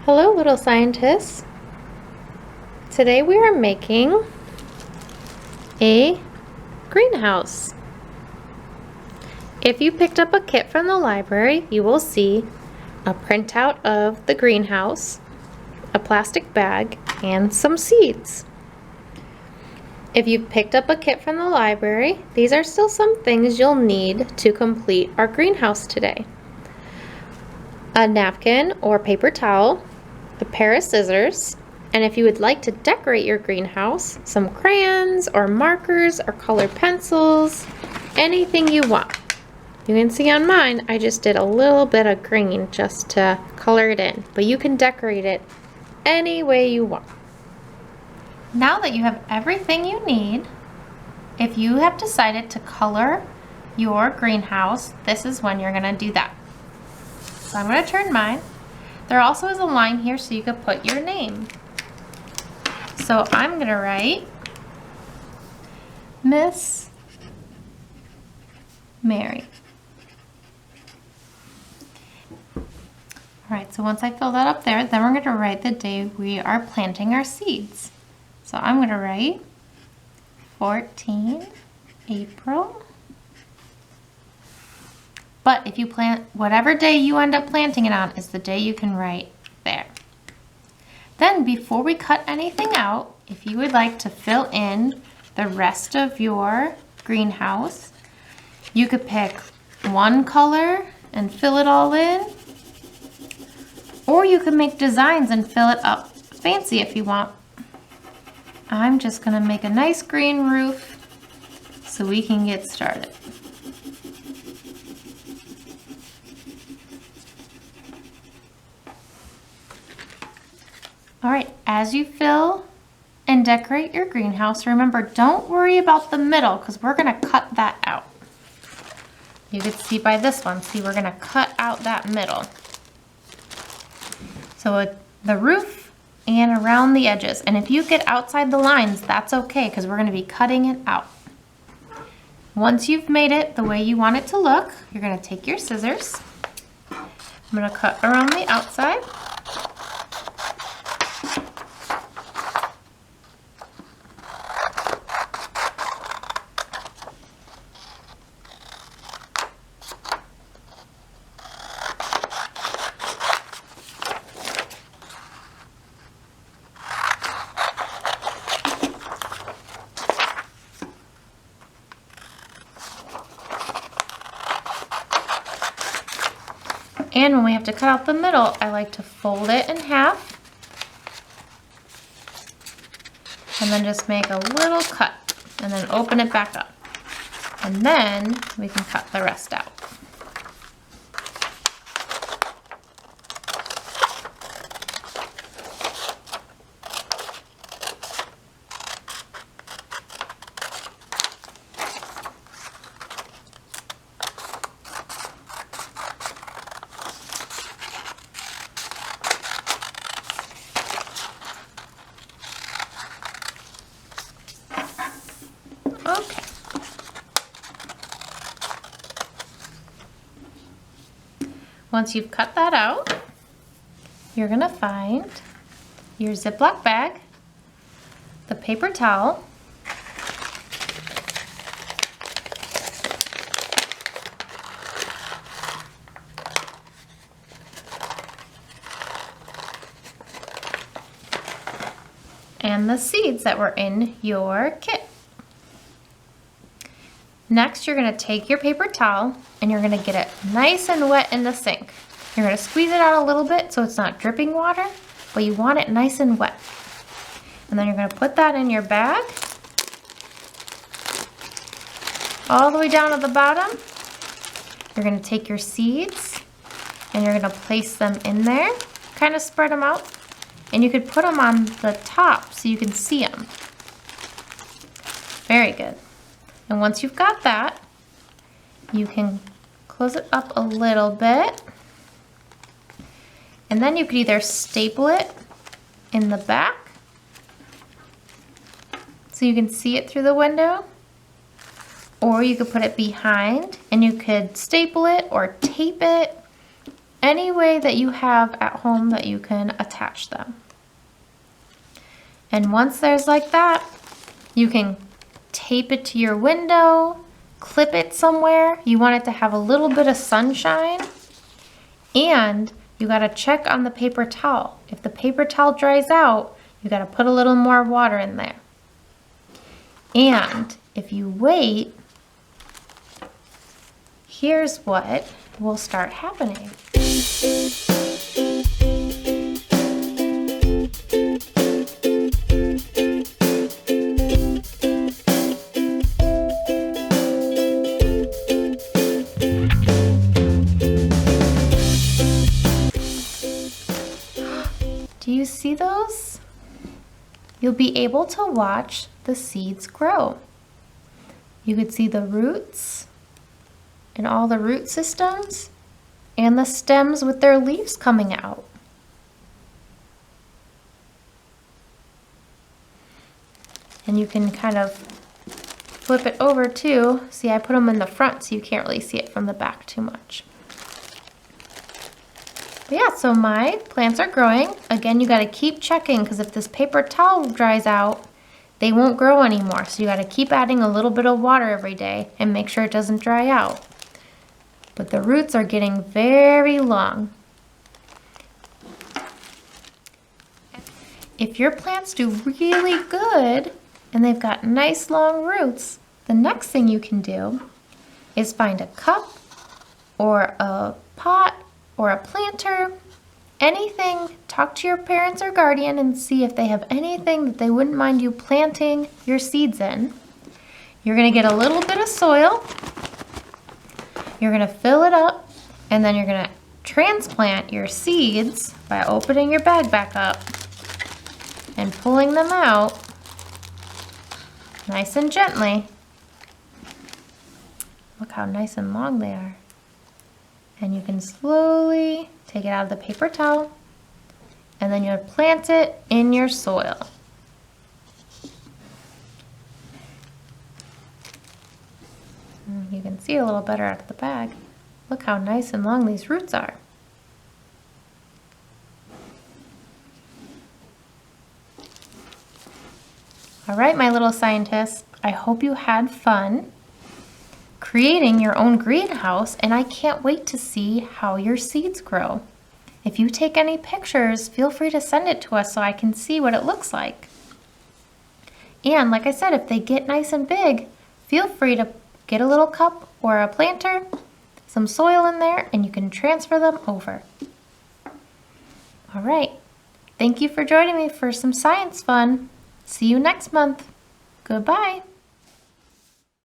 Hello, little scientists. Today we are making a greenhouse. If you picked up a kit from the library, you will see a printout of the greenhouse, a plastic bag, and some seeds. If you've picked up a kit from the library, these are still some things you'll need to complete our greenhouse today. A napkin or paper towel, a pair of scissors, and if you would like to decorate your greenhouse, some crayons or markers or colored pencils, anything you want. You can see on mine, I just did a little bit of green just to color it in, but you can decorate it any way you want. Now that you have everything you need, if you have decided to color your greenhouse, this is when you're gonna do that. So I'm gonna turn mine. There also is a line here so you could put your name. So I'm gonna write Miss Mary. All right, so once I fill that up there, then we're gonna write the day we are planting our seeds. So I'm gonna write 14 April. But if you plant, whatever day you end up planting it on is the day you can write there. Then before we cut anything out, if you would like to fill in the rest of your greenhouse, you could pick one color and fill it all in, or you could make designs and fill it up fancy if you want. I'm just gonna make a nice green roof so we can get started. All right, as you fill and decorate your greenhouse, remember, don't worry about the middle because we're gonna cut that out. You can see by this one, see, we're gonna cut out that middle. So the roof and around the edges. And if you get outside the lines, that's okay because we're gonna be cutting it out. Once you've made it the way you want it to look, you're gonna take your scissors. I'm gonna cut around the outside. And when we have to cut out the middle, I like to fold it in half and then just make a little cut and then open it back up. And then we can cut the rest out. Okay. Once you've cut that out, you're gonna find your Ziploc bag, the paper towel, and the seeds that were in your kit. Next, you're gonna take your paper towel and you're gonna get it nice and wet in the sink. You're gonna squeeze it out a little bit so it's not dripping water, but you want it nice and wet. And then you're gonna put that in your bag, all the way down to the bottom. You're gonna take your seeds and you're gonna place them in there, kind of spread them out, and you could put them on the top so you can see them. Very good. And once you've got that, you can close it up a little bit. And then you could either staple it in the back so you can see it through the window, or you could put it behind and you could staple it or tape it any way that you have at home that you can attach them. And once there's like that, you can tape it to your window, clip it somewhere. You want it to have a little bit of sunshine, and you gotta check on the paper towel. If the paper towel dries out, you gotta put a little more water in there. And if you wait, here's what will start happening. Do you see those? You'll be able to watch the seeds grow. You could see the roots and all the root systems and the stems with their leaves coming out. And you can kind of flip it over too. See, I put them in the front so you can't really see it from the back too much. But yeah, so my plants are growing. Again, you gotta keep checking because if this paper towel dries out, they won't grow anymore. So you gotta keep adding a little bit of water every day and make sure it doesn't dry out. But the roots are getting very long. If your plants do really good and they've got nice long roots, the next thing you can do is find a cup or a pot or a planter, anything. Talk to your parents or guardian and see if they have anything that they wouldn't mind you planting your seeds in. You're gonna get a little bit of soil, you're gonna fill it up, and then you're gonna transplant your seeds by opening your bag back up and pulling them out nice and gently. Look how nice and long they are. And you can slowly take it out of the paper towel, and then you'll plant it in your soil. You can see a little better out of the bag. Look how nice and long these roots are. All right, my little scientists, I hope you had fun creating your own greenhouse, and I can't wait to see how your seeds grow. If you take any pictures, feel free to send it to us so I can see what it looks like. And like I said, if they get nice and big, feel free to get a little cup or a planter, some soil in there, and you can transfer them over. All right, thank you for joining me for some science fun. See you next month. Goodbye.